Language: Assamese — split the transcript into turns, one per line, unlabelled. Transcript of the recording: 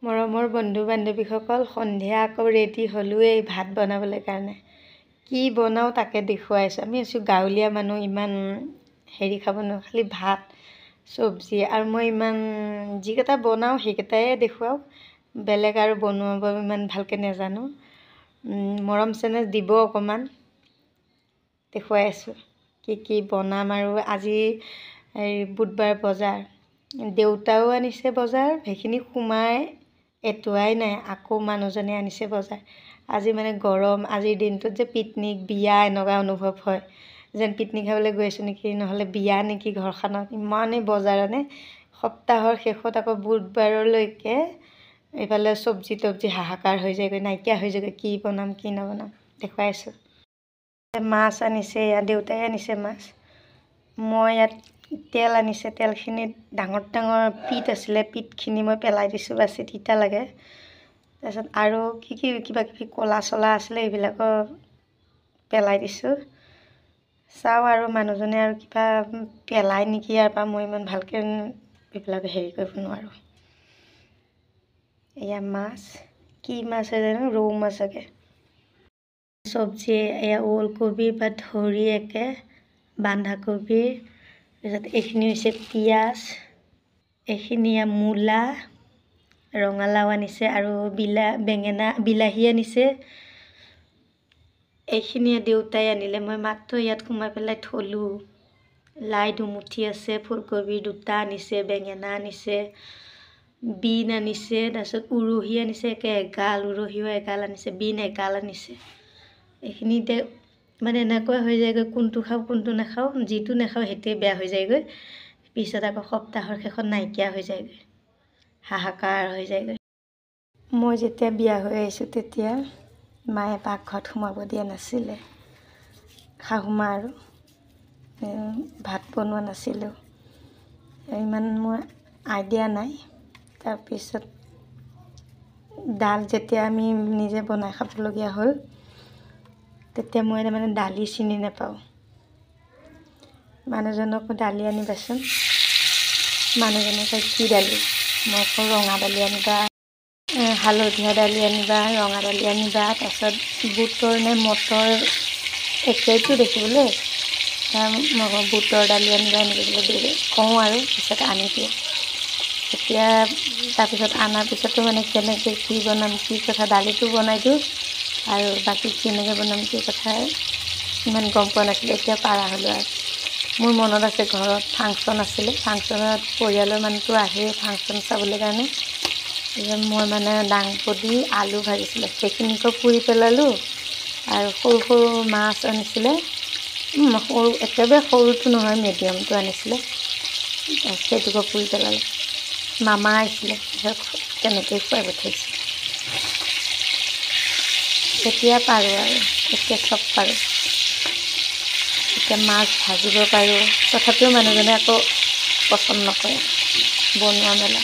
মৰমৰ বন্ধু বান্ধৱীসকল, সন্ধিয়া আকৌ ৰেডি হ'লোৱেই ভাত বনাবলৈ কাৰণে। কি বনাওঁ তাকে দেখুৱাইছোঁ। আমি আছোঁ গাঁৱলীয়া মানুহ, ইমান হেৰি খাব নোৱাৰোঁ, খালি ভাত চব্জি। আৰু মই ইমান যিকেইটা বনাওঁ সেইকেইটাই দেখুৱাওঁ, বেলেগ আৰু বনোৱাব ইমান ভালকৈ নাজানো। মৰম চেনেহ দিব অকণমান, দেখুৱাই আছোঁ কি কি বনাম। আৰু আজি বুধবাৰ বজাৰ, দেউতাও আনিছে বজাৰ, সেইখিনি সোমাই এটোৱাই নাই। আকৌ মানুহজনে আনিছে বজাৰ। আজি মানে গৰম, আজিৰ দিনটোত যে পিকনিক বিয়া এনেকুৱা অনুভৱ হয়, যেন পিকনিক খাবলৈ গৈ আছোঁ নেকি, নহ'লে বিয়া নেকি ঘৰখনত। ইমানেই বজাৰ আনে। সপ্তাহৰ শেষত আকৌ বুধবাৰলৈকে এইফালে চব্জি তব্জি হাহাকাৰ হৈ যায়গৈ, নাইকিয়া হৈ যায়গৈ। কি বনাম কি নবনাম দেখুৱাই আছোঁ। মাছ আনিছে, ইয়াত দেউতাই আনিছে মাছ। মই ইয়াত তেল আনিছে, তেলখিনিত ডাঙৰ ডাঙৰ পিঠ আছিলে, পিঠখিনি মই পেলাই দিছোঁ, বাছি তিতা লাগে। তাৰপিছত আৰু কিবা কিবি ক'লা চলা আছিলে, এইবিলাকো পেলাই দিছোঁ। চাওঁ আৰু মানুহজনে আৰু কিবা পেলাই নেকি ইয়াৰ পৰা, মই ইমান ভালকৈ এইবিলাক হেৰি কৰিব নোৱাৰোঁ। এয়া মাছ, কি মাছ হয় জানো, ৰৌ মাছ চাগে। চব্জি এয়া ওলকবিৰ পৰা ধৰি একে বন্ধাকবি, তাৰপিছত এইখিনি হৈছে পিঁয়াজ, এইখিনি মূলা, ৰঙালাও আনিছে আৰু বিলাহী আনিছে। এইখিনিয়ে দেউতাই আনিলে, মই মাত্ৰ ইয়াত সোমাই পেলাই থলোঁ। লাই দুমুঠি আছে, ফুলকবি দুটা আনিছে, বেঙেনা আনিছে, বিন আনিছে, তাৰপিছত উৰহি আনিছে, এগাল উৰহিও এগাল আনিছে, বিন এগাল আনিছে। এইখিনিতে মানে এনেকুৱা হৈ যায়গৈ, কোনটো খাওঁ কোনটো নাখাওঁ, যিটো নাখাওঁ সেইটোৱে বেয়া হৈ যায়গৈ। পিছত আকৌ সপ্তাহৰ শেষত নাইকিয়া হৈ যায়গৈ, হাহাকাৰ হৈ যায়গৈ। মই যেতিয়া বিয়া হৈ আহিছোঁ তেতিয়া মায়ে পাকঘৰত সোমাব দিয়া নাছিলে। শাহুমা আৰু ভাত বনোৱা নাছিলোঁ, ইমান মোৰ আইডিয়া নাই। তাৰপিছত যেতিয়া আমি নিজে বনাই খাবলগীয়া হ'ল, তেতিয়া মই তাৰমানে দালি চিনি নাপাওঁ। মানুহজনকো দালি আনিবাচোন। মানুহজনে কয় কি দালি? মই কওঁ ৰঙা দালি আনিবা, হালধীয়া দালি আনিবা, ৰঙা দালি আনিবা। তাৰপিছত বুটৰ নে মটৰ একেইটো দেখিবলৈ, মই বুটৰ দালি আনিবা এনেকৈ বোলে কওঁ আৰু পিছত আনি দিয়ে। এতিয়া তাৰপিছত অনাৰ পিছতো মানে কেনেকৈ কি বনাম কি কথা, দালিটো বনাই দিওঁ আৰু বাকী কেনেকৈ বনাম কি কথা ইমান গম পোৱা নাছিলোঁ। এতিয়া পাৰা হ'লোঁ আৰু। মোৰ মনত আছে ঘৰত ফাংচন আছিলে, ফাংচনত পৰিয়ালৰ মানুহটো আহে ফাংচন চাবলৈ কাৰণে। মই মানে দাংবডি আলু ভাজিছিলে, সেইখিনিকো পুৰি পেলালোঁ। আৰু সৰু সৰু মাছ আনিছিলে, একেবাৰে সৰুটো নহয় মিডিয়ামটো আনিছিলে, সেইটোকো পুৰি পেলালোঁ। মামা আহিছিলে, তেনেকৈয়ে খুৱাই পঠিয়াইছোঁ। এতিয়া পাৰোঁ আৰু, এতিয়া চব পাৰোঁ। এতিয়া মাছ ভাজিব পাৰোঁ, তথাপিও মানুহজনে আকৌ পচন্দ নকৰে বনোৱা মেলা।